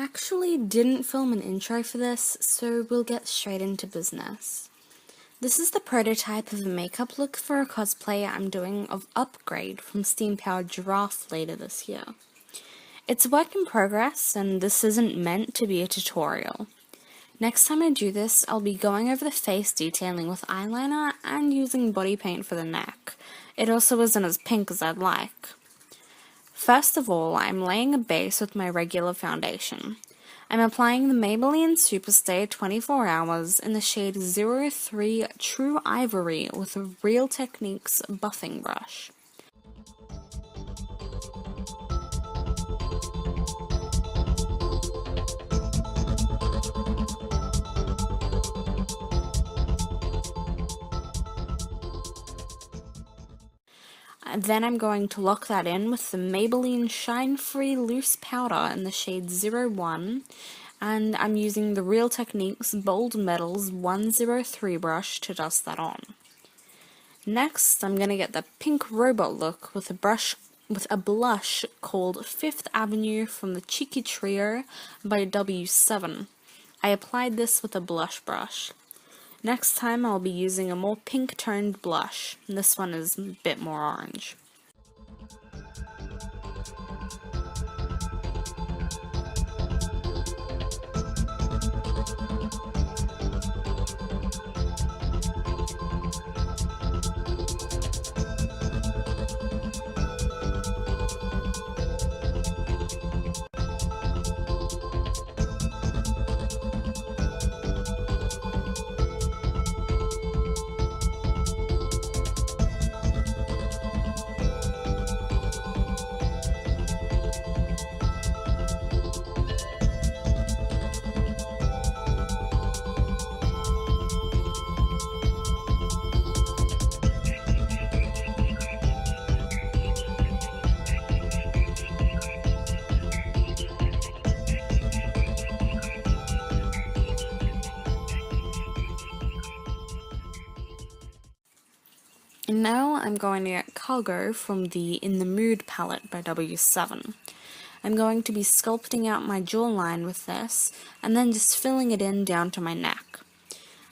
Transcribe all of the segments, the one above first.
actually didn't film an intro for this, so we'll get straight into business. This is the prototype of a makeup look for a cosplay I'm doing of Upgrade from Steam Powered Giraffe later this year. It's a work in progress, and this isn't meant to be a tutorial. Next time I do this, I'll be going over the face detailing with eyeliner and using body paint for the neck. It also isn't as pink as I'd like. First of all, I'm laying a base with my regular foundation. I'm applying the Maybelline Superstay 24 Hours in the shade 03 True Ivory with a Real Techniques buffing brush. Then I'm going to lock that in with the Maybelline Shine Free Loose Powder in the shade 01, and I'm using the Real Techniques Bold Metals 103 brush to dust that on. Next, I'm going to get the pink robot look with a blush called Fifth Avenue from the Cheeky Trio by W7. I applied this with a blush brush. Next time I'll be using a more pink-toned blush. This one is a bit more orange. And now I'm going to get Cargo from the In the Mood palette by W7. I'm going to be sculpting out my jawline with this, and then just filling it in down to my neck.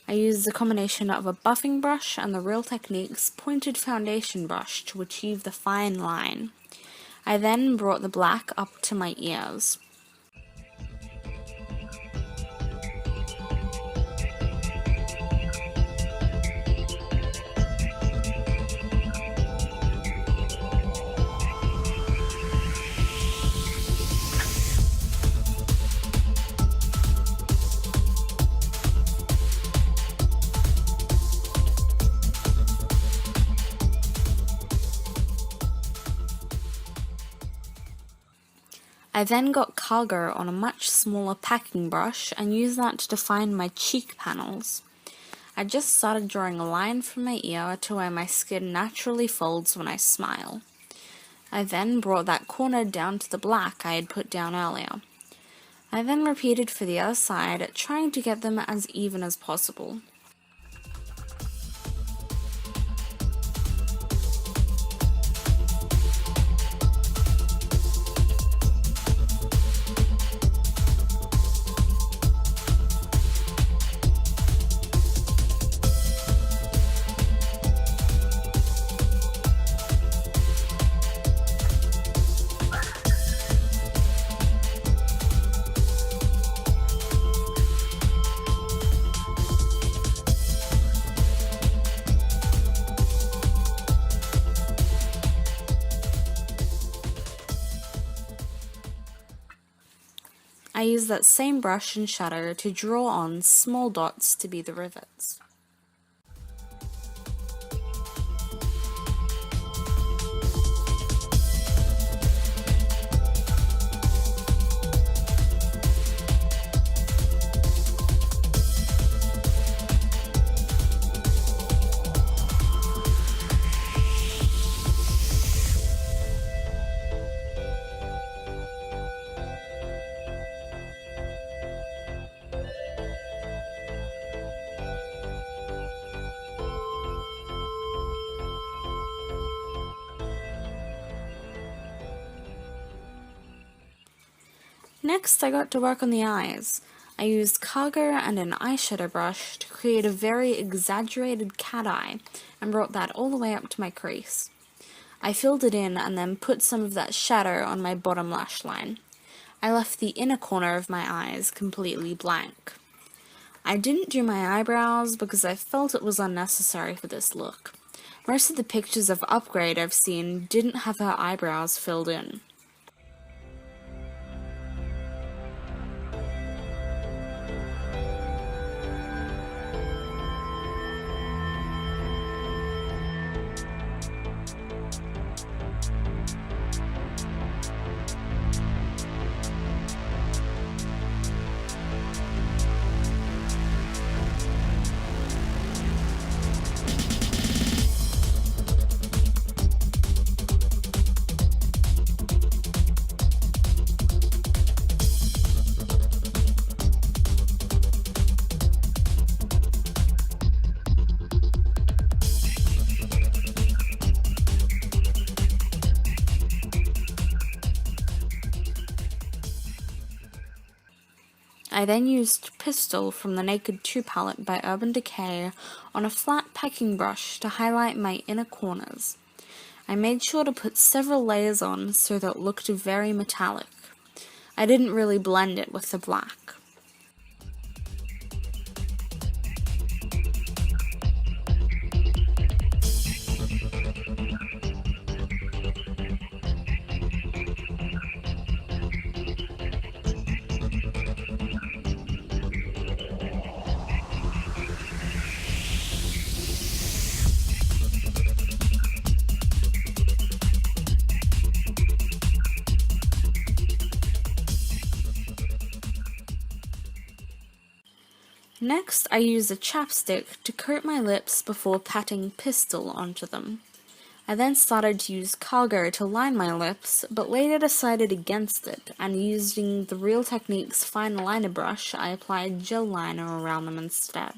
I used a combination of a buffing brush and the Real Techniques pointed foundation brush to achieve the fine line. I then brought the black up to my ears. I then got Cargo on a much smaller packing brush and used that to define my cheek panels. I just started drawing a line from my ear to where my skin naturally folds when I smile. I then brought that corner down to the black I had put down earlier. I then repeated for the other side, trying to get them as even as possible. I used that same brush and shadow to draw on small dots to be the rivets. Next, I got to work on the eyes. I used cargo and an eyeshadow brush to create a very exaggerated cat eye and brought that all the way up to my crease. I filled it in and then put some of that shadow on my bottom lash line. I left the inner corner of my eyes completely blank. I didn't do my eyebrows because I felt it was unnecessary for this look. Most of the pictures of Upgrade I've seen didn't have her eyebrows filled in. I then used Pistol from the Naked 2 palette by Urban Decay on a flat packing brush to highlight my inner corners. I made sure to put several layers on so that it looked very metallic. I didn't really blend it with the black. Next, I used a chapstick to coat my lips before patting Pistol onto them. I then started to use cargo to line my lips, but later decided against it, and using the Real Techniques fine liner brush, I applied gel liner around them instead.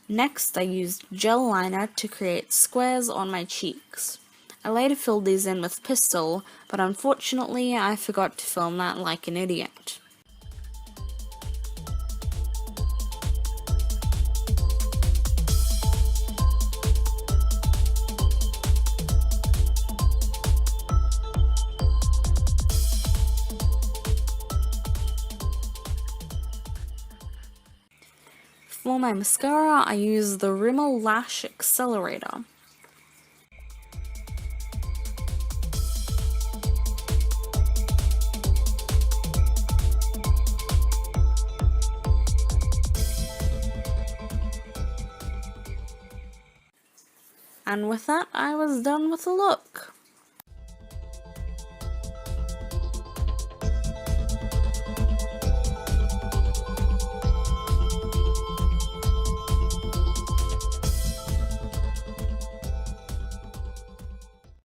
Next, I used gel liner to create squares on my cheeks. I later filled these in with Pistol, but unfortunately I forgot to film that like an idiot. For my mascara, I use the Rimmel Lash Accelerator. And with that, I was done with the look.